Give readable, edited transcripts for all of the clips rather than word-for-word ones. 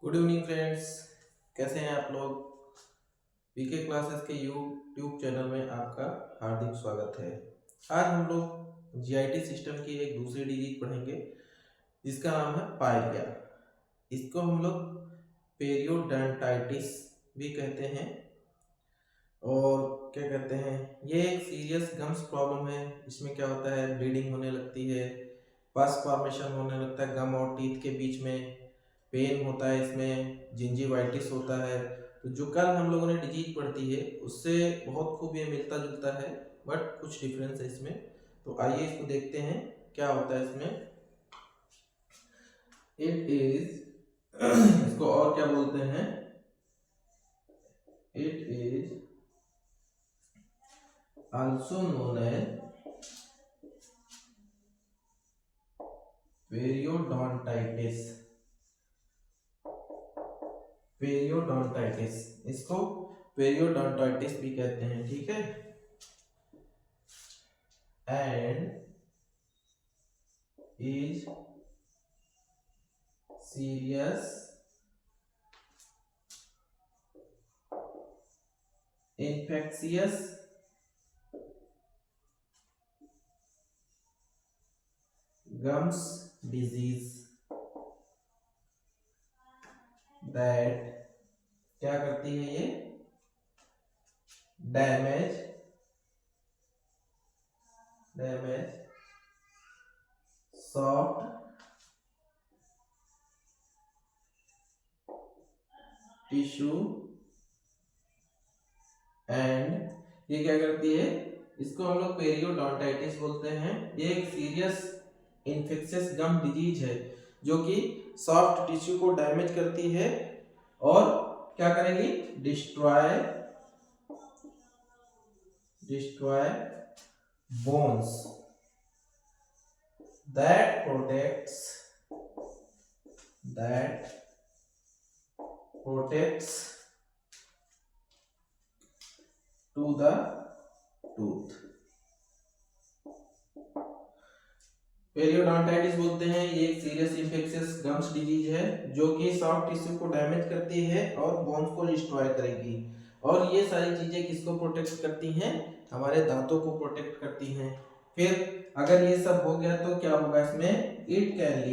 Good evening friends. कैसे हैं आप लोग। पीके क्लासेस के यूट्यूब चैनल में आपका हार्दिक स्वागत है। आज हम लोग जीआईटी सिस्टम की एक दूसरी डिजीज पढ़ेंगे जिसका नाम है पायरिया। इसको हम लोग पेरियोडोंटाइटिस भी कहते हैं और क्या कहते हैं, ये एक सीरियस गम्स प्रॉब्लम है। इसमें क्या होता है, ब्लीडिंग होने लगती है, पस फॉर्मेशन होने लगता है गम और टीथ के बीच में, पेन होता है, इसमें जिंजीवाइटिस होता है। तो जो कल हम लोगों ने डिजीज पढ़ती है उससे बहुत खूब ये मिलता जुलता है, बट कुछ डिफरेंस है इसमें। तो आइए इसको देखते हैं क्या होता है इसमें। इट इज इसको और क्या बोलते हैं, it is also known as periodontitis. Periodontitis, इसको पेरियोडोंटाइटिस भी कहते हैं, ठीक है। And is serious infectious gums disease that क्या करती है ये, डैमेज सॉफ्ट टिश्यू एंड, ये क्या करती है, इसको हम लोग पेरियोडोंटाइटिस बोलते हैं। ये एक सीरियस इन्फेक्शियस गम डिजीज है जो कि सॉफ्ट टिश्यू को डैमेज करती है और क्या करेगी, destroy destroy bones that protects that protects to the tooth। Periodontitis बोलते हैं, ये एक सीरियस इन्फेक्शियस गम्स डिजीज है जो कि सॉफ्ट टिश्यू को डैमेज करती है और बोन्स को डिस्ट्रॉय करेगी। और ये सारी चीजें किसको प्रोटेक्ट करती हैं, हमारे दांतों को प्रोटेक्ट करती हैं। फिर अगर ये सब हो गया तो क्या होगा इसमें, it can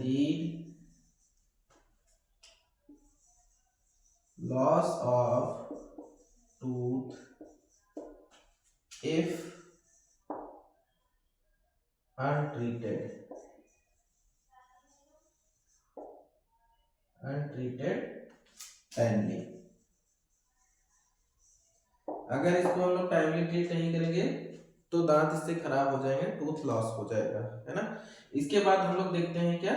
lead loss of tooth if untreated timely. अगर इसको हम लोग टाइमली ट्रीट नहीं करेंगे तो दांत इससे खराब हो जाएंगे, टूथ लॉस हो जाएगा, है ना। इसके बाद हम लोग देखते हैं क्या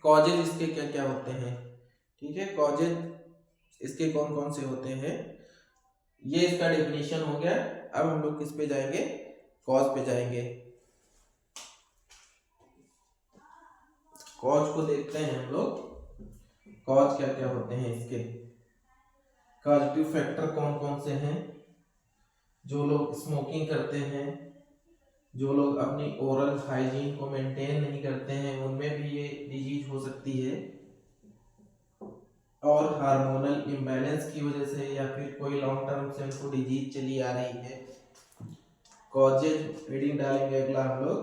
कॉजेज इसके क्या क्या होते हैं, ठीक है। कॉजेज इसके कौन कौन से होते हैं, ये इसका डेफिनेशन हो गया। अब हम लोग किस पे जाएंगे, कॉज पे जाएंगे। कॉज को देखते हैं हम लोग, कॉज क्या क्या होते हैं इसके। कॉजेटिव फैक्टर कौन कौन से हैं, जो लोग स्मोकिंग करते हैं, जो लोग अपनी ओरल हाइजीन को मेंटेन नहीं करते हैं, उनमें भी ये डिजीज हो सकती है। और हार्मोनल इम्बैलेंस की वजह से या फिर कोई लॉन्ग टर्म से उनको डिजीज चली आ रही है। कॉजेज रीडिंग डालेंगे अगला हम लोग,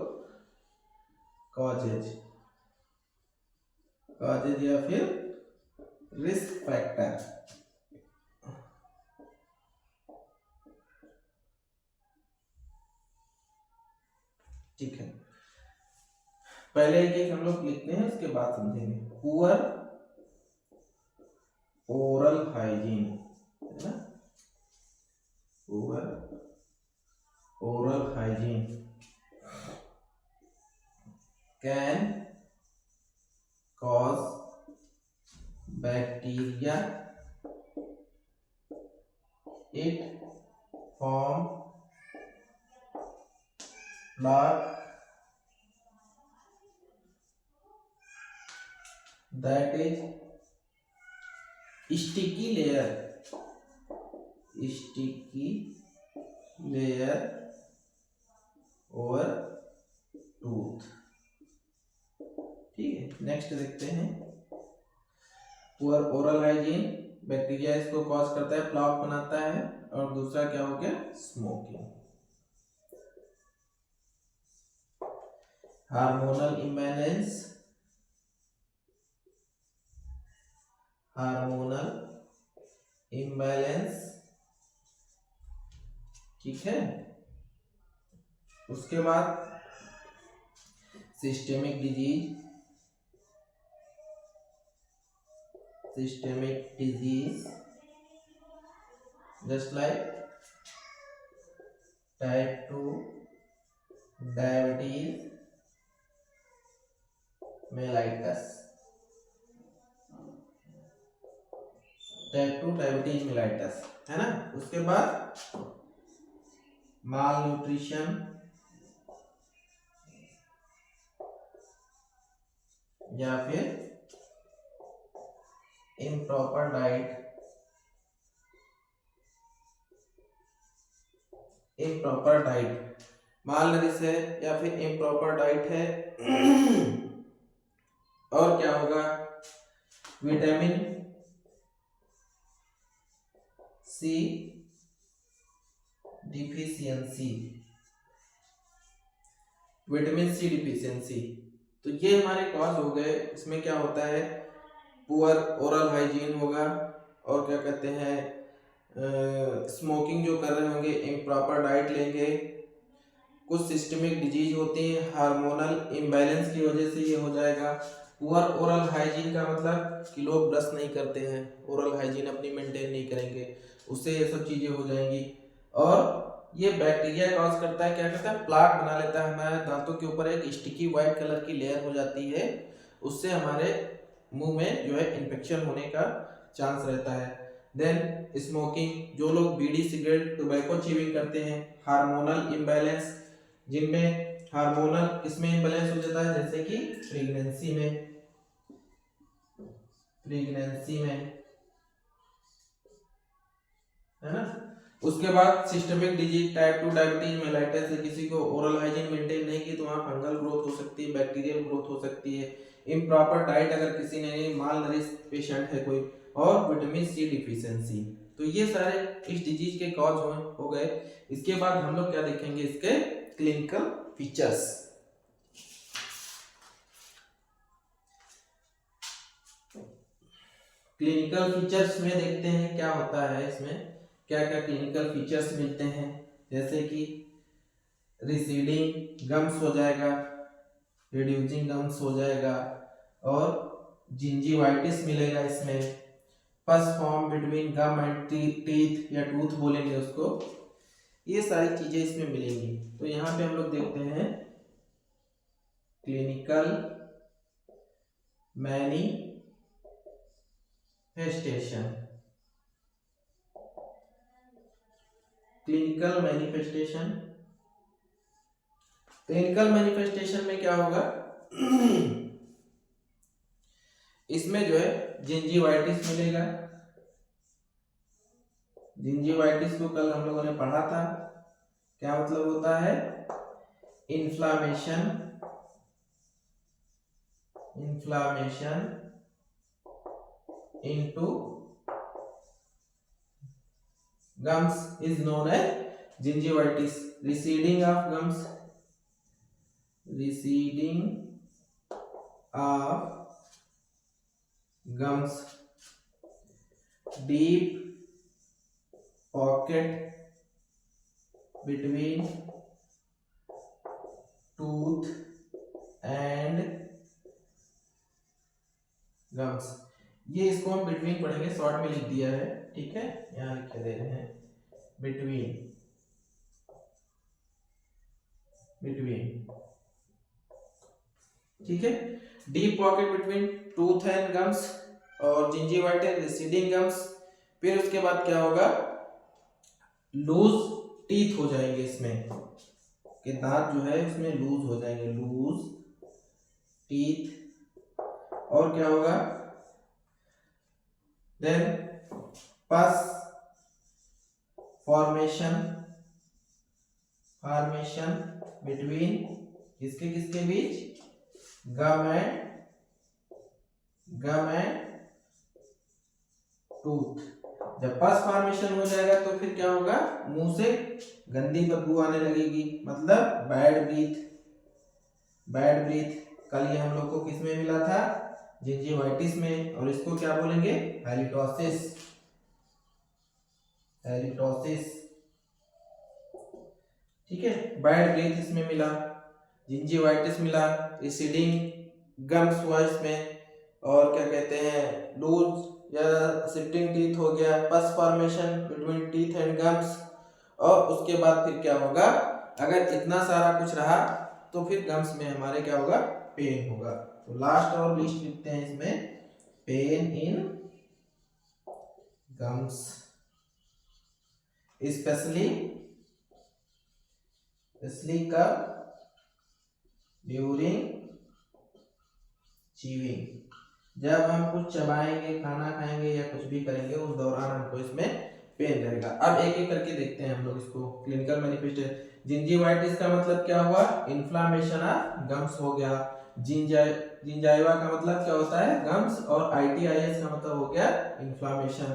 कॉजेज कॉजेज या फिर रिस्क फैक्टर। ठीक है, पहले एक एक हम लोग लिखते हैं उसके बाद समझेंगे। पुअर ओरल हाइजीन, है ना, poor oral hygiene can cause bacteria, it form plaque that is sticky layer over tooth। Next देखते हैं, पुअर ओरल हाइजीन, बैक्टीरिया इसको कॉज करता है, प्लॉक बनाता है। और दूसरा क्या हो गया, smoking. Hormonal imbalance, hormonal imbalance, ठीक है। उसके बाद systemic disease, systemic disease just like type 2 diabetes mellitus, type 2 diabetes mellitus है ना। उसके बाद माल न्यूट्रिशन या फिर improper diet, improper diet malnourish है या फिर इम्प्रॉपर डाइट है। और क्या होगा, vitamin C deficiency, vitamin C deficiency. तो ये हमारे कॉज हो गए। इसमें क्या होता है, पुअर ओरल हाइजीन होगा, और क्या कहते हैं, स्मोकिंग जो कर रहे होंगे, इम्प्रॉपर डाइट लेंगे, कुछ सिस्टमिक डिजीज होती हैं, हार्मोनल इम्बैलेंस की वजह से ये हो जाएगा। पुअर ओरल हाइजीन का मतलब कि लोग ब्रश नहीं करते हैं, ओरल हाइजीन अपनी मेंटेन नहीं करेंगे, उससे ये सब चीजें हो जाएंगी। और ये बैक्टीरिया कॉज करता है, क्या करता है, प्लाक बना लेता है, हमारे दांतों के ऊपर एक स्टिकी व्हाइट कलर की लेयर हो जाती है, उससे हमारे मुंह में जो है इन्फेक्शन होने का चांस रहता है। देन स्मोकिंग, जो लोग बीड़ी सिगरेट टोबैको च्यूइंग करते हैं, हार्मोनल इम्बैलेंस, जिनमें हार्मोनल किसमें इम्बैलेंस हो जाता है, जैसे कि प्रेगनेंसी में, है ना। उसके बाद systemic disease, type 2 diabetes mellitus है, किसी को ओरल हाइजीन मेंटेन नहीं की तो वहाँ फंगल ग्रोथ हो सकती है, बैक्टीरियल ग्रोथ हो सकती है। इम्प्रॉपर डाइट अगर किसी ने, माल नरिश पेशेंट है कोई, और विटामिन सी डिफिशियंसी। तो ये सारे इस डिजीज के कॉज हो गए। इसके बाद हम लोग क्या देखेंगे, इसके क्लिनिकल फीचर्स। क्लिनिकल फीचर्स में देखते हैं क्या होता है, इसमें क्या क्या क्लिनिकल फीचर्स मिलते हैं, जैसे कि रिसीडिंग गम्स हो जाएगा, रिड्यूसिंग गम्स हो जाएगा, और जिंजीवाइटिस मिलेगा इसमें, pus form between gum and teeth या टूथ बोलेंगे उसको, ये सारी चीजें इसमें मिलेंगी। तो यहाँ पे हम लोग देखते हैं clinical manifestation. Clinical manifestation, clinical manifestation में क्या होगा, इसमें जो है जिंजीवाइटिस मिलेगा। जिंजीवाइटिस को कल हम लोगों ने पढ़ा था, क्या मतलब होता है, inflammation, inflammation into gums is known as gingivitis. Receding of gums, receding of gums, deep pocket between tooth and gums। ये इसको हम बिटवीन पढ़ेंगे, शॉर्ट में लिख दिया है, ठीक है, यहाँ लिख दे रहे हैं बिटवीन, बिटवीन, ठीक है। Deep pocket between tooth and gums, और जिंजीवाइटिस, रिसीडिंग गम्स। फिर उसके बाद क्या होगा, लूज टीथ हो जाएंगे इसमें, कि दांत जो है उसमें लूज हो जाएंगे, लूज टीथ। और क्या होगा, then pus formation, formation between किसके किसके बीच, गम एंड गम एंड टूथ। जब पस फॉर्मेशन हो जाएगा तो फिर क्या होगा, मुंह से गंदी बदबू आने लगेगी, मतलब बैड ब्रीथ। बैड ब्रीथ कल ये हम लोग को किस में मिला था, जिंजिवाइटिस में, और इसको क्या बोलेंगे, हैलिटोसिस। हैलिटोसिस, ठीक है। बैड ब्रीथ इसमें मिला, जिंजिवाइटिस मिला, रिसीडिंग गम्स हुआ इसमें, और क्या कहते हैं, लूज या सिटिंग टीथ हो गया, pus formation between teeth and gums. और उसके बाद फिर क्या होगा, अगर इतना सारा कुछ रहा तो फिर गम्स में हमारे क्या होगा, पेन होगा। तो लास्ट और लिस्ट लिखते हैं इसमें, पेन इन गम्स स्पेशली कब, ड्यूरिंग च्यूइंग। जब हम कुछ चबाएंगे, खाना खाएंगे या कुछ भी करेंगे, उस दौरान हमको इसमें पेन रहेगा। अब एक एक करके देखते हैं हम लोग इसको, क्लिनिकल मैनिफेस्टेशन। जिंजिवाइटिस का मतलब क्या हुआ, इन्फ्लामेशन ऑफ गम्स हो गया। जिंजाइवा का मतलब क्या होता है, गम्स, और आईटीआईएस का मतलब हो गया इन्फ्लामेशन।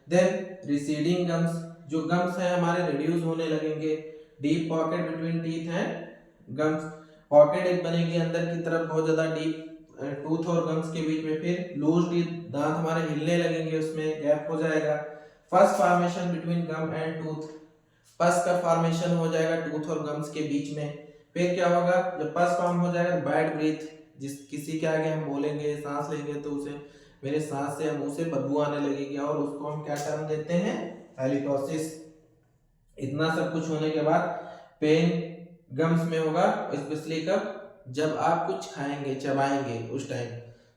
देन रिसीडिंग गम्स, जो गम्स है हमारे रिड्यूस होने लगेंगे। Deep pocket between teeth and gums, pocket एक बनेगी अंदर की तरफ बहुत ज्यादा डीप टूथ और गम्स के बीच में। फिर लूज टीथ, दांत हमारे हिलने लगेंगे, उसमें गैप हो जाएगा। First formation between gum and tooth, pus का फॉर्मेशन हो जाएगा टूथ और गम्स के बीच में। फिर क्या होगा, जब पस फॉर्म हो जाएगा, बैड ब्रीथ, जिस किसी के आगे हम बोलेंगे, सांस लेंगे तो उसे, मेरे सांस से मुंह से बदबू आने लगेगी, और उसको हम क्या टर्म देते हैं, हैलिटोसिस। इतना सब कुछ होने के बाद पेन गम्स में होगा, स्पेशली कब, जब आप कुछ खाएंगे, चबाएंगे, उस टाइम।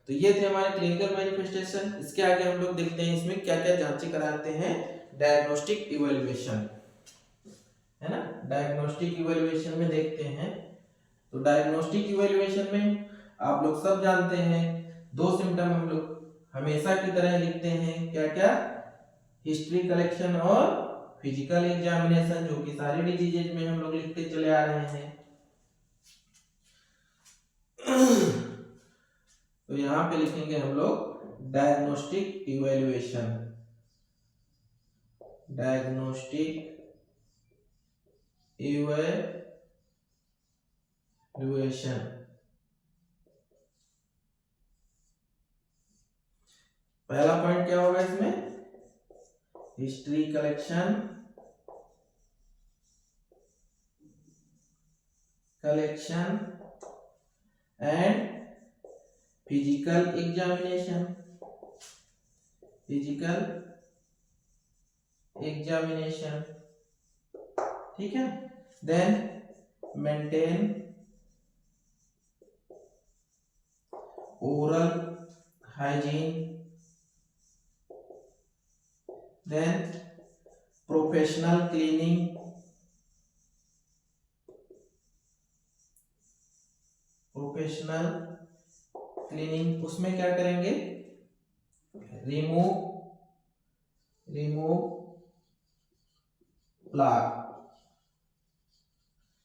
तो ये थे हमारे क्लिनिकल मैनिफेस्टेशन। इसके आगे हम लोग देखते हैं इसमें क्या क्या जांचें कराते हैं, डायग्नोस्टिक इवैल्यूएशन, है ना। डायग्नोस्टिक इवैल्यूएशन में देखते हैं, तो डायग्नोस्टिक इवैल्यूएशन में आप लोग सब जानते हैं, दो सिम्टम हम लोग हमेशा की तरह लिखते हैं, क्या क्या, हिस्ट्री कलेक्शन और फिजिकल एग्जामिनेशन, जो कि सारी डिजीजेज में हम लोग लिखते चले आ रहे हैं। तो यहां पे लिखेंगे हम लोग डायग्नोस्टिक इवैल्यूएशन। डायग्नोस्टिक इवैल्यूएशन, पहला पॉइंट क्या होगा इसमें, history collection and physical examination, ठीक है। Then maintain oral hygiene, then professional cleaning, उसमें क्या करेंगे, रिमूव प्लाक,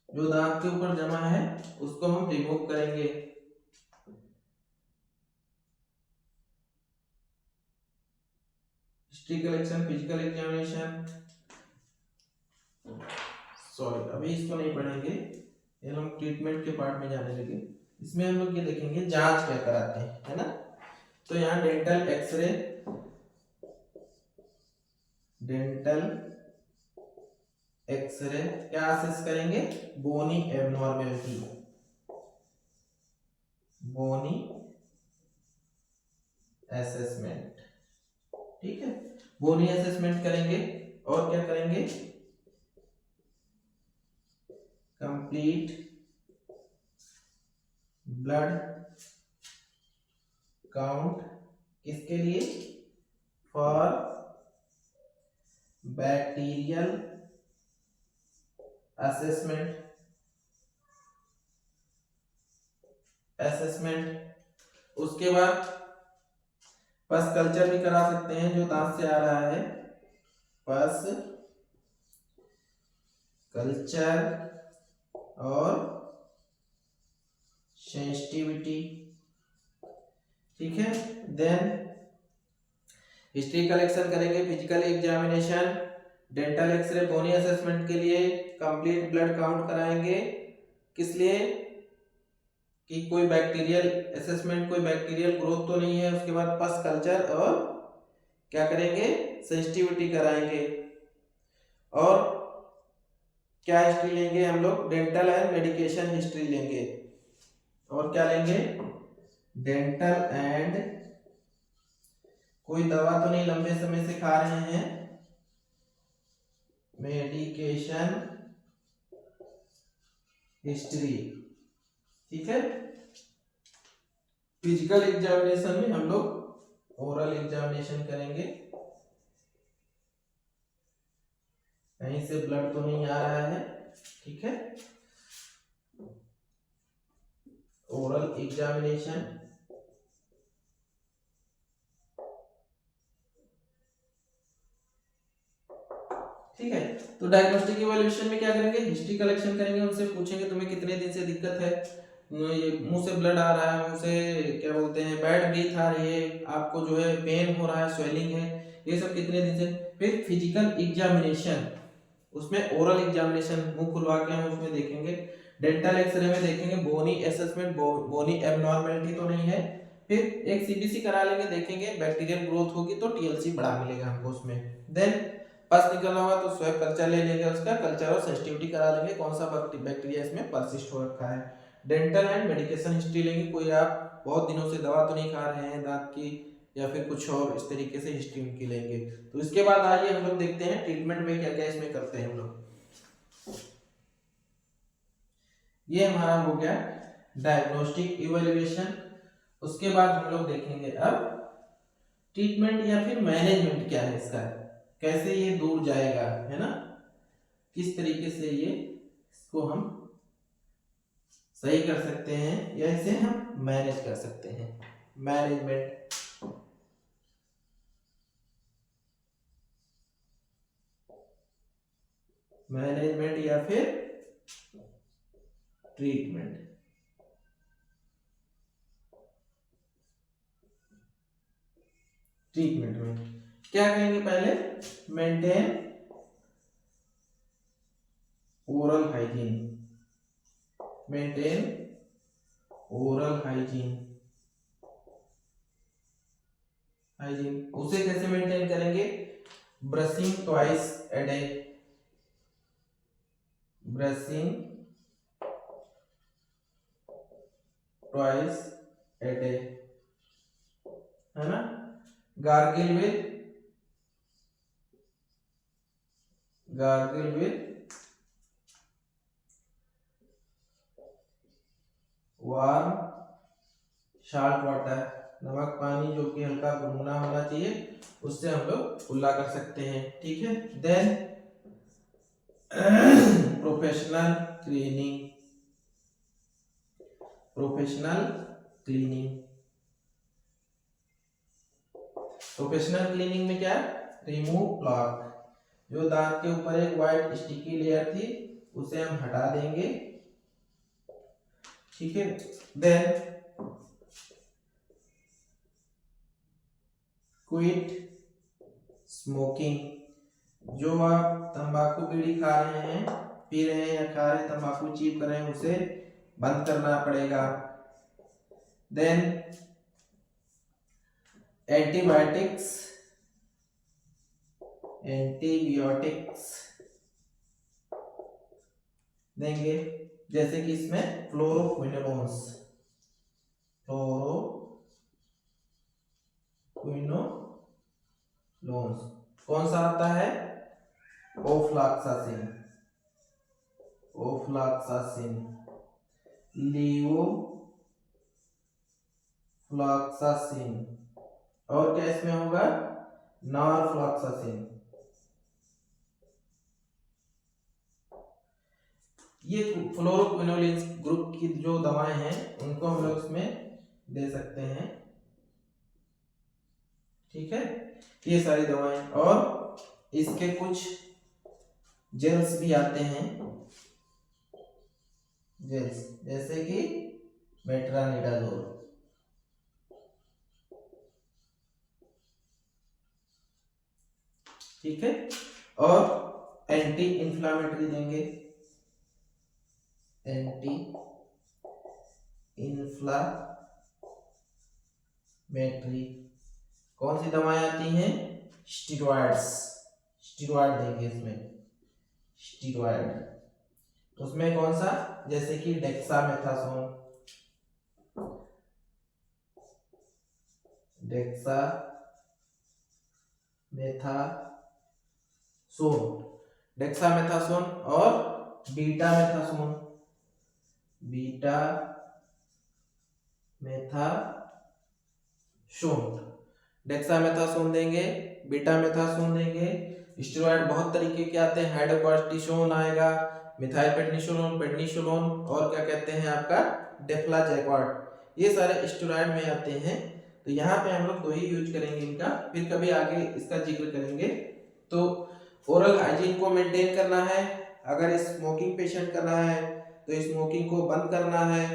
जो दांत के ऊपर जमा है उसको हम रिमूव करेंगे। History collection, physical examination, sorry अभी इसको नहीं पढ़ेंगे, ये हम ट्रीटमेंट के पार्ट में जाने लगे। इसमें हम लोग ये देखेंगे जांच क्या कराते हैं, है ना। तो यहाँ डेंटल एक्सरे, क्या असेस करेंगे, बोनी एबनॉर्मेलिटी, बोनी असेसमेंट, ठीक है। बोनी असेसमेंट करेंगे, और क्या करेंगे, कंप्लीट ब्लड काउंट, किसके लिए, फॉर बैक्टीरियल असेसमेंट, उसके बाद पस कल्चर भी करा सकते हैं, जो दांत से आ रहा है, पस कल्चर और सेंसिटिविटी, ठीक है। देन हिस्ट्री कलेक्शन करेंगे, फिजिकल एग्जामिनेशन, डेंटल एक्सरे, बोनी असेसमेंट के लिए कंप्लीट ब्लड काउंट कराएंगे। किस लिए? कि कोई बैक्टीरियल असेसमेंट, कोई बैक्टीरियल ग्रोथ तो नहीं है। उसके बाद पस कल्चर और क्या करेंगे, सेंसिटिविटी कराएंगे। और क्या हिस्ट्री लेंगे हम लोग, डेंटल एंड मेडिकेशन हिस्ट्री लेंगे। और क्या लेंगे, डेंटल एंड, कोई दवा तो नहीं लंबे समय से खा रहे हैं, मेडिकेशन हिस्ट्री, ठीक है। फिजिकल एग्जामिनेशन में हम लोग ओरल एग्जामिनेशन करेंगे, कहीं से ब्लड तो नहीं आ रहा है, ठीक है। ओरल एग्जामिनेशन, ठीक है। तो डायग्नोस्टिक इवैल्यूएशन में क्या करेंगे, हिस्ट्री कलेक्शन करेंगे, उनसे पूछेंगे तुम्हें कितने दिन से दिक्कत है, ये मुंह से ब्लड आ रहा है, मुंह से क्या बोलते हैं बैड ब्रीथ आ रही है, आपको जो है पेन हो रहा है, स्वेलिंग है, ये सब कितने दिन से। फिर फिजिकल एग्जामिनेशन, उसमें ओरल एग्जामिनेशन मुंह खुलवा के हम उसमें देखेंगे। डेंटल एक्सरे में देखेंगे बोनी असेसमेंट, बोनी एबनॉर्मेलिटी तो नहीं है। फिर एक सीबीसी करा लेंगे, देखेंगे बैक्टीरियल ग्रोथ होगी तो टीएलसी बड़ा मिलेगा हमको उसमें। देन पस निकलना होगा तो स्वैब कल्चर ले लेंगे, उसका कल्चर और सेंसिटिविटी करा लेंगे, कौन सा बैक्टीरिया इसमें परसिस्ट हो रखा है। डेंटल एंड मेडिकेशन हिस्ट्री लेंगे, कोई आप बहुत दिनों से दवा तो नहीं खा रहे हैं दांत की या फिर कुछ और, इस तरीके से हिस्ट्री उनकी लेंगे। तो इसके बाद आइए हम लोग देखते हैं ट्रीटमेंट में क्या क्या इसमें करते हैं हम लोग। ये हमारा हो गया डायग्नोस्टिक इवैल्यूएशन। उसके बाद हम लोग देखेंगे अब ट्रीटमेंट या फिर मैनेजमेंट क्या है इसका, कैसे ये दूर जाएगा, है ना, किस तरीके से ये इसको हम सही कर सकते हैं या इसे हम मैनेज कर सकते हैं। मैनेजमेंट, मैनेजमेंट या फिर ट्रीटमेंट। ट्रीटमेंट में क्या करेंगे, पहले maintain oral hygiene, maintain oral hygiene, hygiene उसे कैसे मेंटेन करेंगे, brushing twice a day, brushing twice a day, है ना। Gargle with warm salt water, नमक पानी जो कि हल्का गुनगुना होना चाहिए, उससे हम लोग कुल्ला कर सकते हैं, ठीक है। Then professional cleaning, professional cleaning, professional cleaning में क्या, रिमूव प्लाक, जो दांत के ऊपर एक वाइट स्टिकी लेयर थी उसे हम हटा देंगे, ठीक है। देन क्विट स्मोकिंग, जो आप तंबाकू बीड़ी खा रहे हैं, पी रहे हैं या खा रहे हैं, तंबाकू चीप कर रहे हैं, उसे बंद करना पड़ेगा। देन एंटीबायोटिक्स, एंटीबायोटिक्स देंगे, जैसे कि इसमें फ्लोरोक्विनोलोन्स, फ्लोरोक्विनोलोन्स, कौन सा आता है, ओफ्लॉक्सासिन, ओफ्लॉक्सासिन, लीवोफ्लॉक्सासिन, और क्या इसमें होगा, नॉरफ्लॉक्सासिन। ये फ्लोरोक्विनोलोन्स ग्रुप की जो दवाएं हैं उनको हम लोग इसमें दे सकते हैं, ठीक है। ये सारी दवाएं, और इसके कुछ जेल्स भी आते हैं, जेल्स जैसे कि मेट्रानिडाजोल, ठीक है, और एंटी इंफ्लामेटरी देंगे, एंटी इंफ्लामेटरी। कौन सी दवाएं आती हैं? स्टीरॉयड्स, स्टीरॉयड देंगे इसमें, स्टीरॉयड। उसमें कौन सा? जैसे कि डेक्सामेथासोन, डेक्सामेथासोन और बीटामेथासोन, डेक्सामेथासोन देंगे, बीटामेथासोन देंगे। स्टेरॉइड बहुत तरीके के आते हैं, हाइड्रोकॉर्टिसोन आएगा, मिथाइलपेडनिसोलोन, पेडनिसोलोन, और क्या कहते हैं आपका डेफ्लाजैक्वार्ट, ये सारे स्टेरॉइड में आते हैं। तो यहाँ पे हम लोग दो ही यूज करेंगे इनका, फिर कभी आगे इसका जिक्र करेंगे। तो ओरल हाइजीन को मेंटेन करना है, अगर स्मोकिंग पेशेंट कर रहा है तो स्मोकिंग को बंद करना है।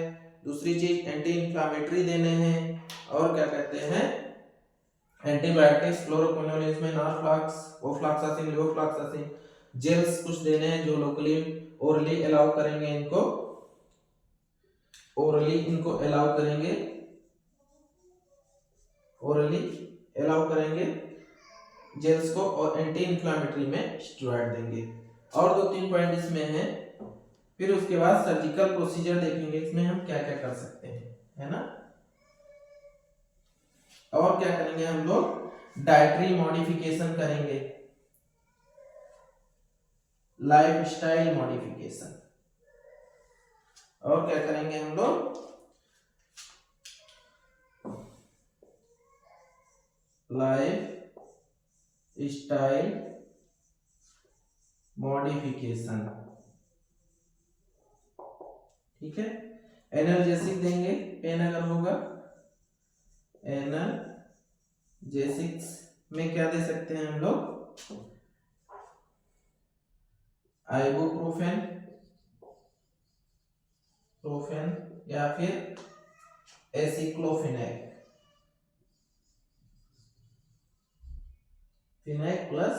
दूसरी चीज एंटी इंफ्लामेटरी देने हैं, और क्या कहते हैं एंटीबायोटिक्स, फ्लोरोक्विनोलिन में नॉरफ्लॉक्स, ओफ्लॉक्सासिन, लेवोफ्लॉक्सासिन, जेल्स कुछ देने हैं जो लोकली ओरली अलाउ करेंगे इनको, ओरली इनको अलाउ करेंगे, ओरली अलाउ करेंगे जेल्स को, और एंटी इंफ्लामेटरी में स्टेरॉइड देंगे। और दो तीन पॉइंट इसमें हैं। फिर उसके बाद सर्जिकल प्रोसीजर देखेंगे, इसमें हम क्या क्या कर सकते हैं, है ना। और क्या करेंगे हम लोग, डाइटरी मॉडिफिकेशन करेंगे, लाइफस्टाइल मॉडिफिकेशन। और क्या करेंगे हम लोग, लाइफ स्टाइल मॉडिफिकेशन, ठीक है। एनाल्जेसिक देंगे, पेन अगर होगा, एनाल्जेसिक्स में क्या दे सकते हैं हम लोग, आइबुप्रोफेन, प्रोफेन, या फिर एसिक्लोफिनेक, फिनेक plus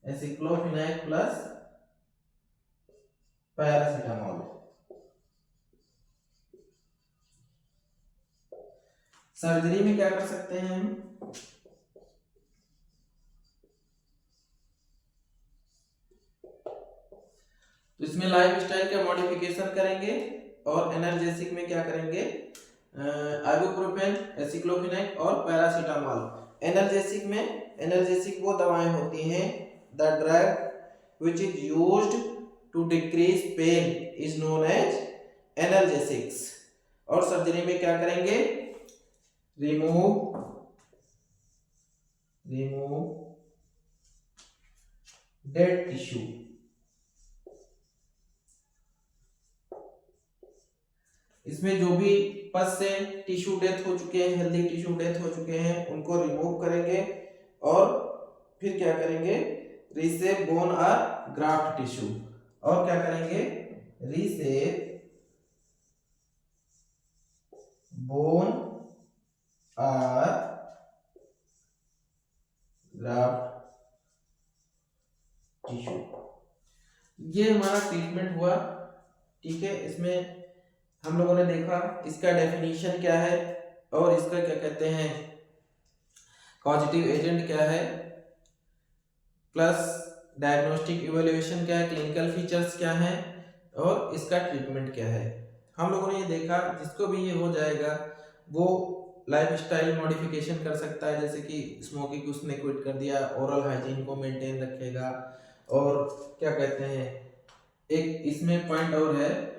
aceclofenac plus paracetamol. Surgery में क्या कर सकते हैं हम, तो इसमें लाइफस्टाइल का मॉडिफिकेशन करेंगे, और एनाल्जेसिक में क्या करेंगे, आइबुप्रोफेन, एसिक्लोफिनेक और पैरासीटामोल। एनाल्जेसिक में, एनाल्जेसिक वो दवाएं होती हैं, the drug which is used to decrease pain is known as analgesics. और सर्जरी में क्या करेंगे, रिमूव डेड टिश्यू, इसमें जो भी पस से टिश्यू डेथ हो चुके हैं, हेल्दी टिश्यू डेथ हो चुके हैं, उनको रिमूव करेंगे, और फिर क्या करेंगे, रीसेव बोन और ग्राफ्ट टिश्यू। और क्या करेंगे, रीसेव बोन और ग्राफ्ट टिश्यू। ये हमारा ट्रीटमेंट हुआ, ठीक है। इसमें हम लोगों ने देखा इसका डेफिनेशन क्या है, और इसका क्या कहते हैं कॉजेटिव एजेंट क्या है, प्लस डायग्नोस्टिक इवैल्यूएशन क्या है, क्लिनिकल फीचर्स क्या है, और इसका ट्रीटमेंट क्या है। हम लोगों ने ये देखा, जिसको भी ये हो जाएगा वो लाइफस्टाइल मॉडिफिकेशन कर सकता है, जैसे कि स्मोकिंग उसने क्विट कर दिया, ओरल हाइजीन को मेंटेन रखेगा, और क्या कहते हैं एक इसमें पॉइंट और है,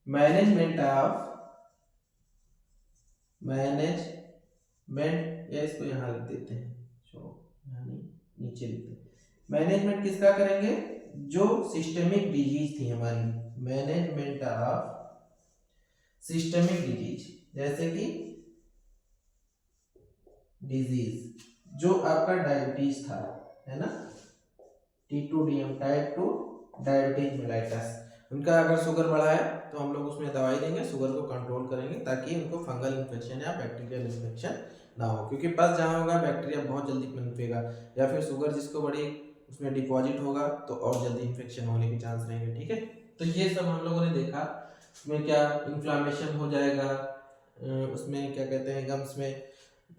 मैनेजमेंट, या इसको यहाँ लिख देते हैं, नीचे लिखते हैं, मैनेजमेंट किसका करेंगे, जो सिस्टेमिक डिजीज थी हमारी, मैनेजमेंट ऑफ सिस्टेमिक डिजीज, जैसे कि डिजीज जो आपका डायबिटीज था, है ना, T2DM, टाइप 2 डायबिटीज मेलाइटस, उनका अगर शुगर बढ़ा है तो हम लोग उसमें दवाई देंगे, शुगर को कंट्रोल करेंगे ताकि उनको फंगल इन्फेक्शन या बैक्टीरियल इन्फेक्शन ना हो, क्योंकि पस जहाँ होगा बैक्टीरिया बहुत जल्दी पनपेगा, या फिर शुगर जिसको बढ़ी उसमें डिपॉजिट होगा तो और जल्दी इन्फेक्शन होने के चांस रहेंगे। ठीक है, तो ये सब हम लोगों ने देखा। उसमें क्या इन्फ्लामेशन हो जाएगा, उसमें क्या कहते हैं गम्स में,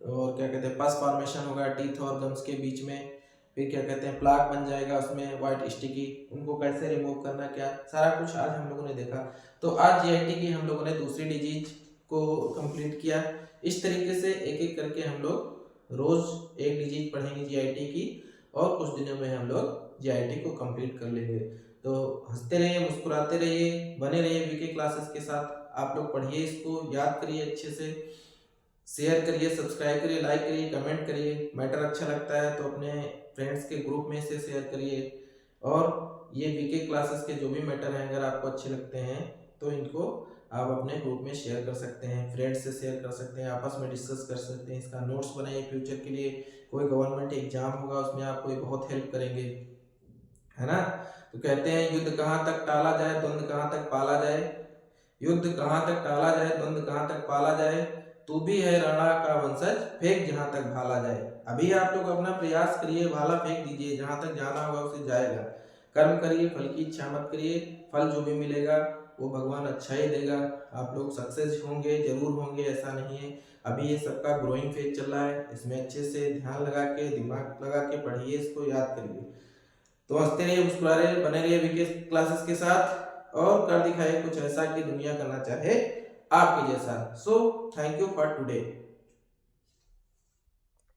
और क्या कहते हैं पस फॉर्मेशन होगा टीथ और गम्स के बीच में, फिर क्या कहते हैं प्लाक बन जाएगा उसमें वाइट स्टिकी, उनको कैसे रिमूव करना, क्या सारा कुछ आज हम लोगों ने देखा। तो आज जीआईटी की हम लोगों ने दूसरी डिजीज को कंप्लीट किया। इस तरीके से एक एक करके हम लोग रोज एक डिजीज पढ़ेंगे जीआईटी की, और कुछ दिनों में हम लोग जीआईटी को कंप्लीट कर लेंगे। तो हंसते रहिए, मुस्कुराते रहिए, बने रहिए वीके क्लासेस के साथ। आप लोग पढ़िए, इसको याद करिए अच्छे से, शेयर करिए, सब्सक्राइब करिए, लाइक करिए, कमेंट करिए। मैटर अच्छा लगता है तो अपने फ्रेंड्स के ग्रुप में से शेयर करिए। और ये वीके क्लासेस के जो भी मैटर हैं अगर आपको अच्छे लगते हैं तो इनको आप अपने ग्रुप में शेयर कर सकते हैं, फ्रेंड्स से शेयर कर सकते हैं, आपस में डिस्कस कर सकते हैं। इसका नोट्स बनाइए फ्यूचर के लिए, कोई गवर्नमेंट एग्जाम होगा उसमें आपको ये बहुत हेल्प करेंगे, है ना। तो कहते हैं युद्ध कहाँ तक टाला जाए, द्वंद्व कहाँ तक पाला जाए, युद्ध कहाँ तक टाला जाए, द्वंद्व कहाँ तक पाला जाए, तू भी है राणा का वंशज, फेंक जहां तक भाला जाए। अभी आप लोग अपना प्रयास करिए, भाला फेंक दीजिए, जहां तक जाना होगा उसे जाएगा। कर्म करिए, फल की इच्छा मत करिए, फल जो भी मिलेगा वो भगवान अच्छा ही देगा। आप लोग सक्सेस होंगे, जरूर होंगे, ऐसा नहीं है। अभी ये सबका ग्रोइंग फेज चल रहा है, इसमें अच्छे से ध्यान लगा के, दिमाग लगा के पढ़िए, इसको याद करिए। तो हंसते रहिए, मुस्कुरा रहिए, बने रहिए वीके क्लासेस के साथ, और कर दिखाइए कुछ ऐसा कि दुनिया करना चाहे आपके जैसा। So thank you for today.